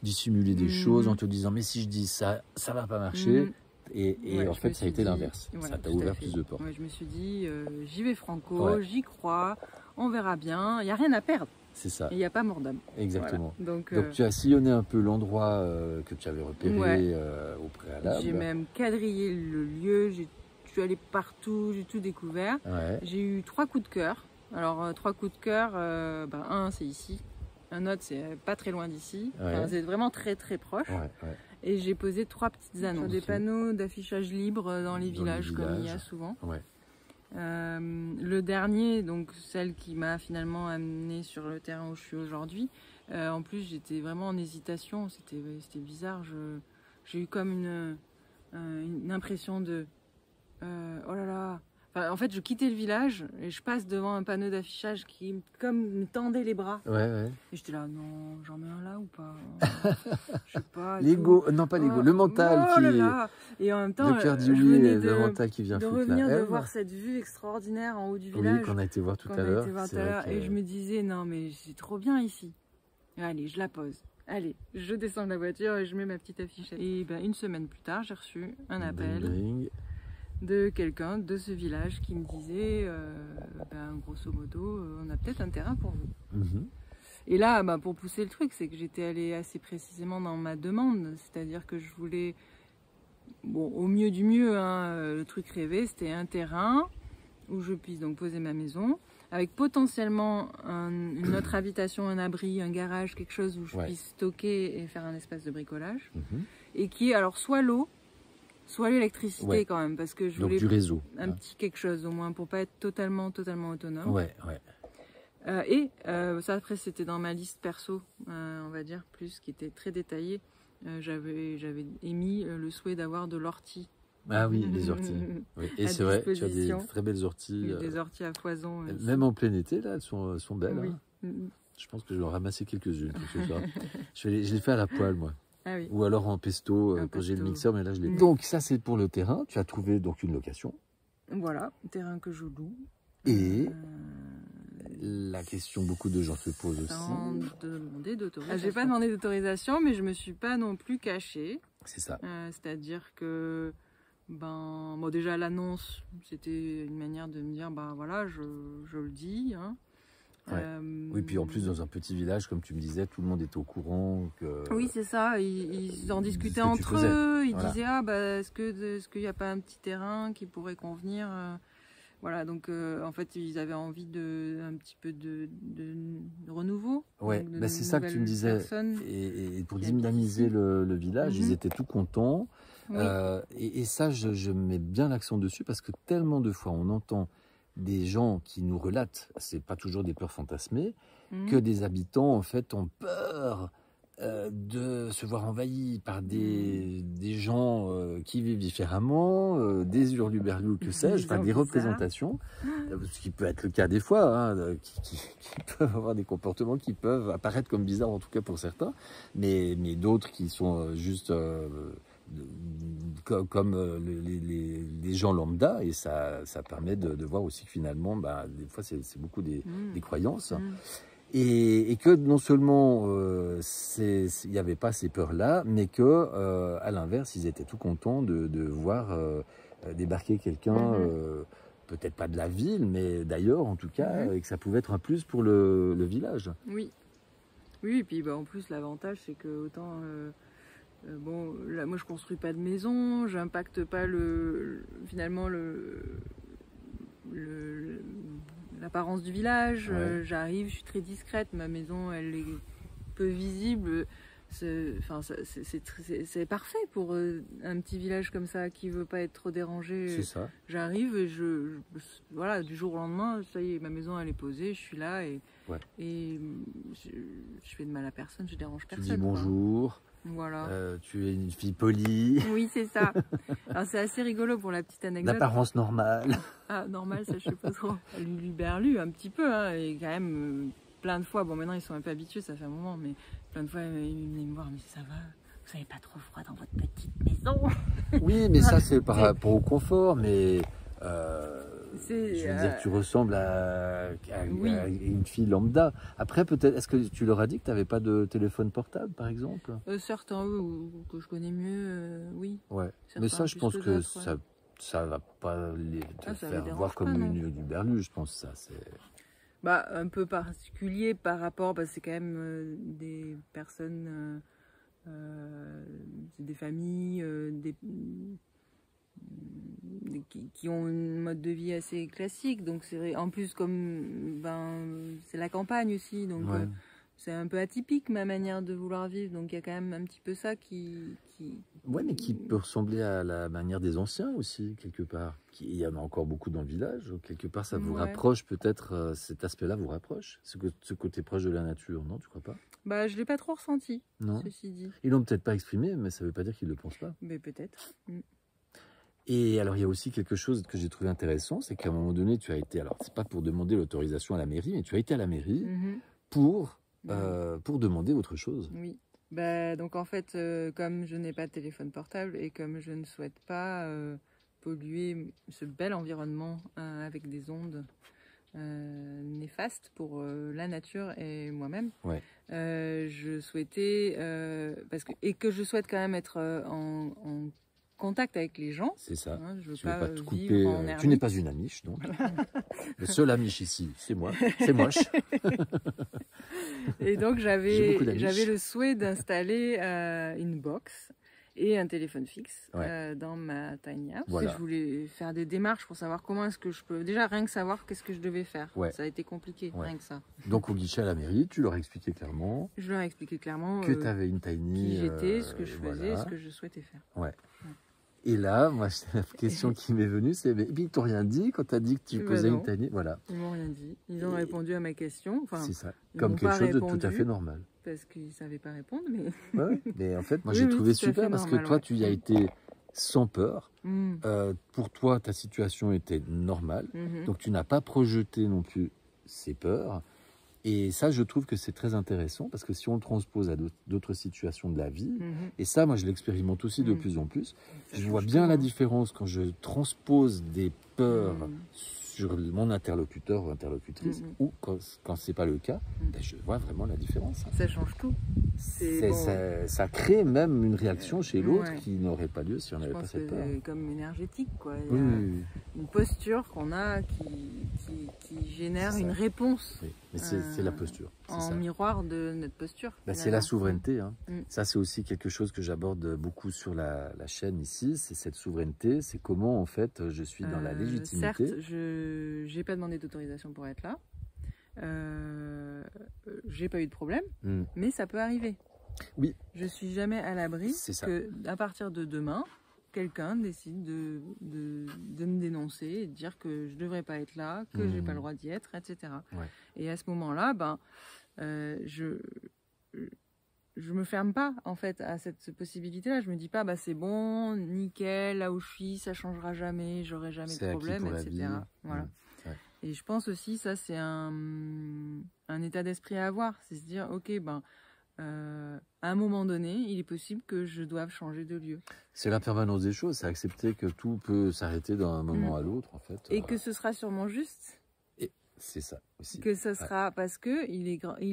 dissimuler des choses en te disant mais si je dis ça, ça va pas marcher. Et en fait, ça a été l'inverse. Voilà, ça t'a ouvert plus de portes. Ouais, je me suis dit, j'y vais franco, j'y crois, on verra bien. Il n'y a rien à perdre. C'est ça. Il n'y a pas mort d'homme. Exactement. Voilà. Donc tu as sillonné un peu l'endroit que tu avais repéré au préalable. J'ai même quadrillé le lieu, je suis allée partout, j'ai tout découvert. J'ai eu 3 coups de cœur. Alors 3 coups de cœur, un c'est ici, un autre c'est pas très loin d'ici. Enfin, c'est vraiment très très proche. Et j'ai posé 3 petites annonces. Des panneaux d'affichage libre dans les villages, comme il y a souvent. Le dernier, donc celle qui m'a finalement amenée sur le terrain où je suis aujourd'hui, en plus j'étais vraiment en hésitation, c'était bizarre. J'ai eu comme une impression de oh là là. Enfin, en fait, je quittais le village et je passe devant un panneau d'affichage qui comme me tendait les bras. Et j'étais là, non, j'en mets un là ou pas? Je sais pas. L'ego, non pas l'ego, le mental qui est. Et en même temps, le cœur dit oui, le mental qui vient foutre revenir de voir cette vue extraordinaire en haut du village. Oui, qu'on a été voir tout à l'heure. Et je me disais, non, mais c'est trop bien ici. Allez, je la pose. Allez, je descends de la voiture et je mets ma petite affichette. Et une semaine plus tard, j'ai reçu un appel de quelqu'un de ce village qui me disait grosso modo, on a peut-être un terrain pour vous. Et là, pour pousser le truc, c'est que j'étais allée assez précisément dans ma demande, c'est-à-dire que je voulais, au mieux du mieux, le truc rêvé, c'était un terrain où je puisse donc poser ma maison, avec potentiellement une autre habitation, un abri, un garage, quelque chose où je puisse stocker et faire un espace de bricolage, et qui est alors soit l'eau, soit l'électricité quand même, parce que je voulais du réseau, un petit quelque chose au moins pour pas être totalement autonome. Ça après c'était dans ma liste perso, on va dire plus, qui était très détaillée. J'avais émis le souhait d'avoir de l'ortie. Ah oui, les orties. Et c'est vrai, tu as des très belles orties. Des orties à foison. Même en plein été, là, elles sont belles. Je pense que je vais en ramasser quelques-unes ce soir. Je les fais à la poêle, moi. Ou alors en pesto quand j'ai le mixeur, mais là je l'ai. Donc ça c'est pour le terrain. Tu as trouvé donc une location. Voilà, terrain que je loue. Et la question beaucoup de gens se posent aussi. Sans demander d'autorisation. J'ai pas demandé d'autorisation, mais je me suis pas non plus cachée. C'est ça. C'est-à-dire que déjà l'annonce, c'était une manière de me dire voilà, je le dis. Oui, puis en plus dans un petit village, comme tu me disais, tout le monde était au courant que... Oui, c'est ça, ils en discutaient entre eux, ils disaient est-ce qu'il n'y a pas un petit terrain qui pourrait convenir, voilà, donc en fait ils avaient envie un petit peu de renouveau. C'est ça que tu me disais, et pour dynamiser le village, ils étaient tout contents, et ça je mets bien l'accent dessus, parce que tellement de fois on entend des gens qui nous relatent, c'est pas toujours des peurs fantasmées, que des habitants en fait ont peur de se voir envahis par des gens qui vivent différemment, des hurluberlus, que sais-je, des représentations, ce qui peut être le cas des fois, qui peuvent avoir des comportements qui peuvent apparaître comme bizarres, en tout cas pour certains, mais d'autres qui sont juste... comme les gens lambda, et ça permet de voir aussi que finalement, des fois, c'est beaucoup des croyances. Et que non seulement il n'y avait pas ces peurs-là, mais que à l'inverse, ils étaient tout contents de voir débarquer quelqu'un, peut-être pas de la ville, mais d'ailleurs, en tout cas, et que ça pouvait être un plus pour le village. Oui, et puis en plus, l'avantage, c'est que autant... là, moi je construis pas de maison, j'impacte pas finalement l'apparence du village. J'arrive, je suis très discrète, ma maison elle est peu visible. C'est parfait pour un petit village comme ça qui veut pas être trop dérangé. C'est ça. J'arrive et voilà, du jour au lendemain, ça y est, ma maison elle est posée, je suis là et je fais de mal à personne, je dérange personne. Tu dis bonjour. Voilà. Tu es une fille polie. Oui, c'est ça. Alors c'est assez rigolo pour la petite anecdote. D'apparence normale. Ah, normale, ça je sais pas trop. Luluberlu un petit peu, et quand même plein de fois, bon maintenant ils sont un peu habitués, ça fait un moment, mais plein de fois ils venaient me voir, mais ça va, vous n'avez pas trop froid dans votre petite maison? Oui, mais ça c'est par rapport au confort, mais je C'est veux dire, tu ressembles oui. à une fille lambda. Après, peut-être, est-ce que tu leur as dit que tu n'avais pas de téléphone portable, par exemple? Certains, eux, ou que je connais mieux, oui. Ouais. Mais Certains ça, je plus pense que que d'autres, ouais. ça va pas te Ça les faire dérange voir pas, comme non. une du berlu, je pense. Ça, c'est. Bah, un peu particulier par rapport, c'est quand même des personnes, c'est des familles, qui ont un mode de vie assez classique. Donc c'est vrai, en plus comme c'est la campagne aussi, donc Ouais. c'est un peu atypique ma manière de vouloir vivre. Donc il y a quand même un petit peu ça qui... Ouais, mais qui peut ressembler à la manière des anciens aussi, quelque part. Il y en a encore beaucoup dans le village. Quelque part, ça vous Ouais. rapproche, peut-être, cet aspect-là vous rapproche. Ce côté proche de la nature, non, tu crois pas? Bah, je l'ai pas trop ressenti, Non. ceci dit. Ils l'ont peut-être pas exprimé, mais ça veut pas dire qu'ils le pensent pas. Mais peut-être. Et alors, il y a aussi quelque chose que j'ai trouvé intéressant, c'est qu'à un moment donné, tu as été, alors c'est pas pour demander l'autorisation à la mairie, mais tu as été à la mairie pour demander autre chose. Oui. Bah, donc en fait, comme je n'ai pas de téléphone portable et comme je ne souhaite pas polluer ce bel environnement avec des ondes néfastes pour la nature et moi-même, Ouais. je souhaitais, et que je souhaite quand même être en contact avec les gens. C'est ça. Hein, je veux Tu ne veux pas te vivre couper. en Tu ermite. n'es pas une amiche, donc. Le seul amiche ici, c'est moi. C'est moche. Et donc J'ai j'avais beaucoup d'amiches. le souhait d'installer une box et un téléphone fixe Ouais. dans ma tiny house. Voilà. Et je voulais faire des démarches pour savoir comment est-ce que je peux... Déjà, rien que savoir qu'est-ce que je devais faire. Ouais. Ça a été compliqué, Ouais. rien que ça. Donc au guichet à la mairie, tu leur as expliqué clairement Je leur ai expliqué clairement que tu avais une tiny. qui j'étais, ce que je faisais, voilà. ce que je souhaitais faire. Ouais. Et là, moi, la question qui m'est venue, c'est, mais ils t'ont rien dit quand tu as dit que tu Bah posais non. une tiny. Voilà. Ils m'ont rien dit. Ils ont répondu à ma question. Enfin, C'est ça. ils Comme m'ont quelque pas chose de tout à répondu fait normal. parce qu'ils ne savaient pas répondre, mais... Ouais, mais en fait, moi, Oui, j'ai oui, trouvé tout à fait super parce que normal, toi, ouais. tu y as été sans peur. Mm. Pour toi, ta situation était normale. Mhm. Donc, tu n'as pas projeté non plus ces peurs. Et ça, je trouve que c'est très intéressant parce que si on le transpose à d'autres situations de la vie, Mhm. et ça, moi, je l'expérimente aussi de Mm. plus en plus, Ça je vois change bien tout, la hein. différence quand je transpose des peurs Mm. sur mon interlocuteur ou interlocutrice, Mhm. ou quand c'est pas le cas, Mm. ben, je vois vraiment la différence. Ça change tout. Bon. Ça crée même une réaction chez l'autre Ouais. qui n'aurait pas lieu si on Je n'avait pas pense cette que peur. c'est comme énergétique, quoi. Il y Oui, a oui, oui. une posture qu'on a qui génère C'est ça. une réponse Oui. Mais c'est la posture. C'est en ça. miroir de notre posture. Bah, c'est finalement. la souveraineté. Hein. Mm. Ça, c'est aussi quelque chose que j'aborde beaucoup sur la chaîne ici. C'est cette souveraineté. C'est comment, en fait, je suis dans la légitimité. Certes, je n'ai pas demandé d'autorisation pour être là. J'ai pas eu de problème, Mm. mais ça peut arriver. Oui. Je suis jamais à l'abri C'est ça. que, à partir de demain, quelqu'un décide de me dénoncer et de dire que je devrais pas être là, que j'ai pas le droit d'y être, etc. Ouais. Et à ce moment-là, je me ferme pas en fait à cette possibilité-là. Je me dis pas c'est bon, nickel, là où je suis, ça changera jamais, j'aurai jamais C'est de acquis problème, pour la etc. vie. Voilà. Ouais. Et je pense aussi ça c'est un état d'esprit à avoir, c'est se dire ok à un moment donné, il est possible que je doive changer de lieu. C'est l'impermanence des choses. C'est accepter que tout peut s'arrêter d'un moment à l'autre, en fait. Et que ce sera sûrement juste. Et c'est ça aussi. Que ce sera parce que il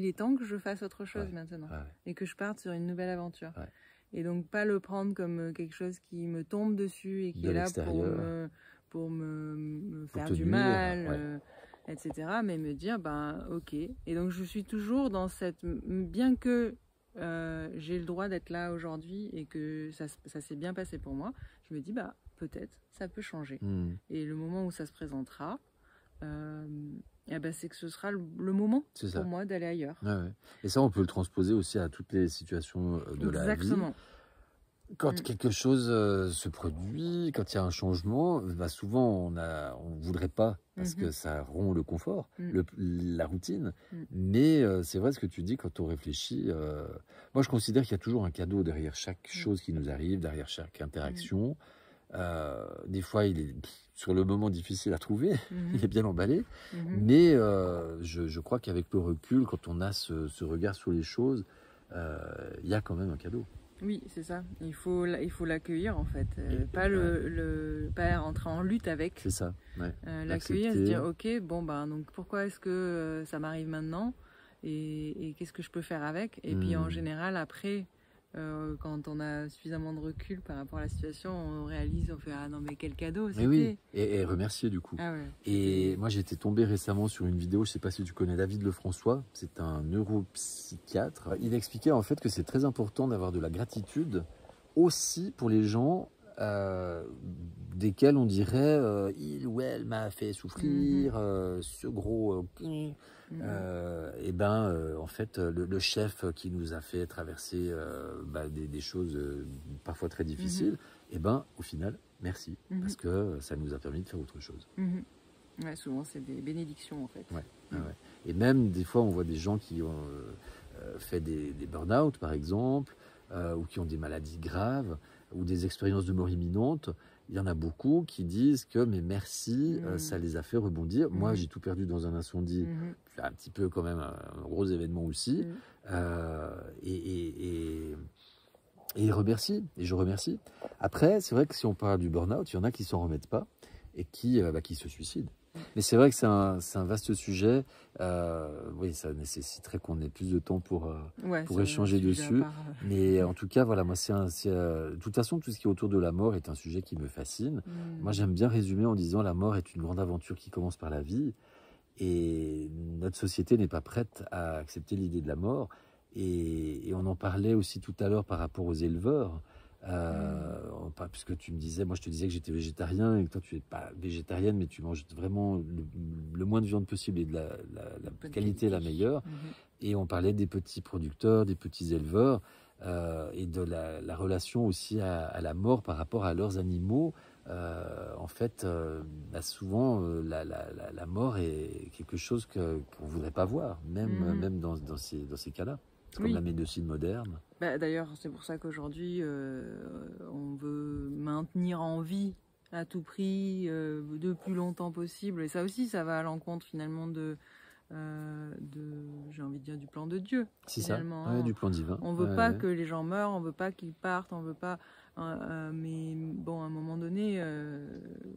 est temps que je fasse autre chose maintenant. Ouais. Et que je parte sur une nouvelle aventure. Ouais. Et donc pas le prendre comme quelque chose qui me tombe dessus et qui De est là l'extérieur. pour me Pour faire te du nuire, mal, etc. Mais me dire, ok. Et donc je suis toujours dans cette... Bien que j'ai le droit d'être là aujourd'hui et que ça s'est bien passé pour moi, je me dis, peut-être, ça peut changer. Et le moment où ça se présentera, c'est que ce sera le moment pour moi d'aller ailleurs. Ouais. Et ça, on peut le transposer aussi à toutes les situations de la vie. Exactement. Quand quelque chose se produit, quand il y a un changement, souvent on ne voudrait pas parce que ça rompt le confort, la routine. Mais c'est vrai ce que tu dis quand on réfléchit. Moi, je considère qu'il y a toujours un cadeau derrière chaque chose qui nous arrive, derrière chaque interaction. Des fois, il est sur le moment difficile à trouver, Mhm. il est bien emballé, Mhm. mais je crois qu'avec le recul, quand on a ce regard sur les choses, il y a quand même un cadeau. Oui, c'est ça. Il faut l'accueillir en fait. Pas Ouais. pas entrer en lutte avec. C'est ça, ouais. L'accueillir, se L'accepter. dire ok, bon bah donc pourquoi est-ce que ça m'arrive maintenant et qu'est-ce que je peux faire avec? Et puis en général après, quand on a suffisamment de recul par rapport à la situation, on réalise, on fait ah non mais quel cadeau Mais oui, c'était. et remercier du coup. Ah ouais. Et moi, j'étais tombé récemment sur une vidéo, je ne sais pas si tu connais David Lefrançois, c'est un neuropsychiatre. Il expliquait en fait que c'est très important d'avoir de la gratitude aussi pour les gens desquels on dirait il ou elle m'a fait souffrir, ce gros... et ben, en fait, le chef qui nous a fait traverser des choses parfois très difficiles, et ben, au final, merci, parce que ça nous a permis de faire autre chose. Ouais, souvent, c'est des bénédictions, en fait. Ouais, ouais. Et même, des fois, on voit des gens qui ont fait des burn-out, par exemple, ou qui ont des maladies graves, ou des expériences de mort imminente. Il y en a beaucoup qui disent que mais merci, ça les a fait rebondir. Moi, j'ai tout perdu dans un incendie, un petit peu quand même un gros événement aussi. Et je remercie. Après, c'est vrai que si on parle du burn-out, il y en a qui s'en remettent pas et qui se suicident. Mais c'est vrai que c'est un vaste sujet. Oui, ça nécessiterait qu'on ait plus de temps pour échanger dessus. Mais en tout cas, voilà, moi, de toute façon, tout ce qui est autour de la mort est un sujet qui me fascine. Moi, j'aime bien résumer en disant la mort est une grande aventure qui commence par la vie. Et notre société n'est pas prête à accepter l'idée de la mort. Et on en parlait aussi tout à l'heure par rapport aux éleveurs. Puisque tu me disais, moi je te disais que j'étais végétarien et que toi tu n'es pas végétarienne, mais tu manges vraiment le moins de viande possible et de la qualité la meilleure. Et on parlait des petits producteurs, des petits éleveurs et de la relation aussi à la mort par rapport à leurs animaux. En fait, souvent la mort est quelque chose qu'on ne voudrait pas voir, même dans ces cas-là. C'est comme la médecine moderne. D'ailleurs, c'est pour ça qu'aujourd'hui, on veut maintenir en vie à tout prix, de plus longtemps possible. Et ça aussi, ça va à l'encontre finalement j'ai envie de dire, du plan de Dieu. C'est ça, du plan divin. On veut pas que les gens meurent, on veut pas qu'ils partent, on veut pas... mais bon, à un moment donné,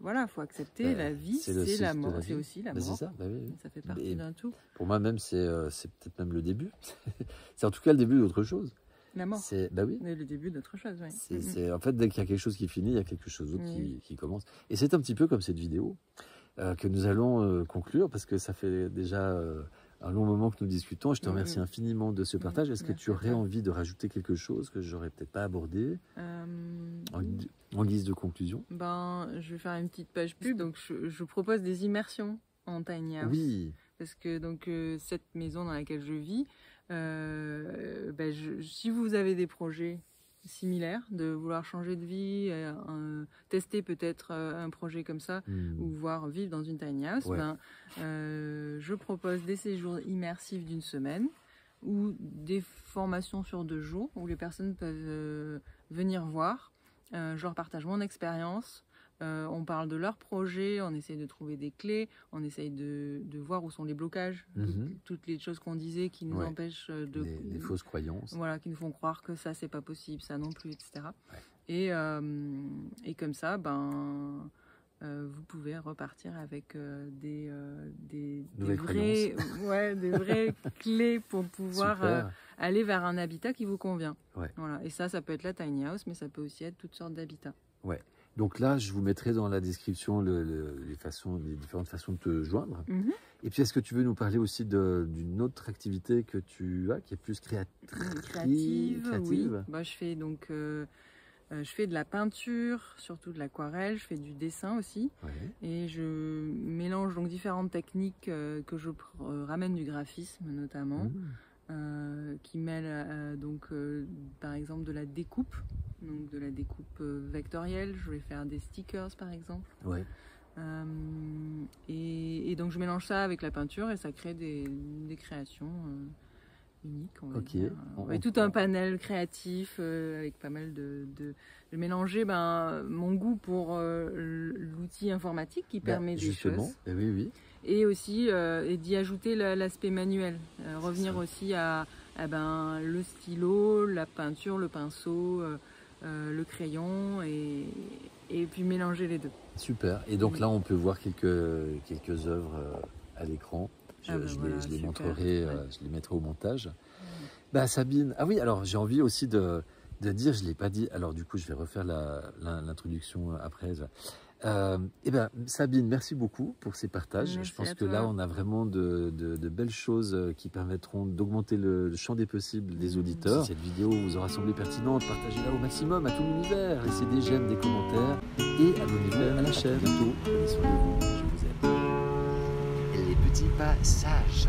voilà, faut accepter la vie, c'est la mort, c'est aussi la mort. C'est ça, oui. Ça fait partie d'un tout. Pour moi même, c'est peut-être même le début. C'est en tout cas le début d'autre chose. La mort. Oui. Mais le début d'autre chose, oui. En fait, dès qu'il y a quelque chose qui finit, il y a quelque chose d'autre qui commence. Et c'est un petit peu comme cette vidéo que nous allons conclure, parce que ça fait déjà un long moment que nous discutons. Je te remercie infiniment de ce partage. Est-ce que tu aurais envie de rajouter quelque chose que j'aurais peut-être pas abordé en guise de conclusion? Je vais faire une petite page pub. Donc, je propose des immersions en tiny house. Oui. Parce que cette maison dans laquelle je vis, si vous avez des projets similaires, de vouloir changer de vie, tester peut-être un projet comme ça, ou voir vivre dans une tiny house, je propose des séjours immersifs d'une semaine ou des formations sur 2 jours où les personnes peuvent venir voir. Je leur partage mon expérience. On parle de leur projet, on essaye de trouver des clés, on essaye de voir où sont les blocages, toutes les choses qu'on disait qui nous empêchent les fausses croyances. Voilà, qui nous font croire que ça c'est pas possible, ça non plus, etc. Et comme ça, vous pouvez repartir avec des vraies clés pour pouvoir aller vers un habitat qui vous convient. Voilà. Et ça peut être la tiny house, mais ça peut aussi être toutes sortes d'habitats. Ouais. Donc là, je vous mettrai dans la description les différentes façons de te joindre. Et puis, est-ce que tu veux nous parler aussi d'une autre activité que tu as, qui est plus créative? Oui. Je fais de la peinture, surtout de l'aquarelle. Je fais du dessin aussi. Et je mélange donc différentes techniques que je ramène du graphisme notamment. Qui mêle par exemple de la découpe, donc de la découpe vectorielle. Je vais faire des stickers par exemple. Et donc je mélange ça avec la peinture et ça crée des créations unique, on va Ok. dire. Et tout un panel créatif avec pas mal de mélanger mon goût pour l'outil informatique qui permet des choses. Oui, oui. Et aussi et d'y ajouter l'aspect manuel. Revenir aussi à le stylo, la peinture, le pinceau, le crayon et puis mélanger les deux. Super. Et donc là, on peut voir quelques œuvres à l'écran. Je les montrerai, je les mettrai au montage. Sabine, ah oui, alors j'ai envie aussi de dire, je ne l'ai pas dit, alors du coup je vais refaire l'introduction après. Sabine, merci beaucoup pour ces partages. Merci, je pense à que toi. là on a vraiment de belles choses qui permettront d'augmenter le champ des possibles des auditeurs. Si cette vidéo vous aura semblé pertinente, partagez-la au maximum à tout l'univers. Laissez des j'aime, des commentaires et abonnez-vous à la chaîne. À bientôt. Prenez soin de vous. Je vous aime. Les petits passages.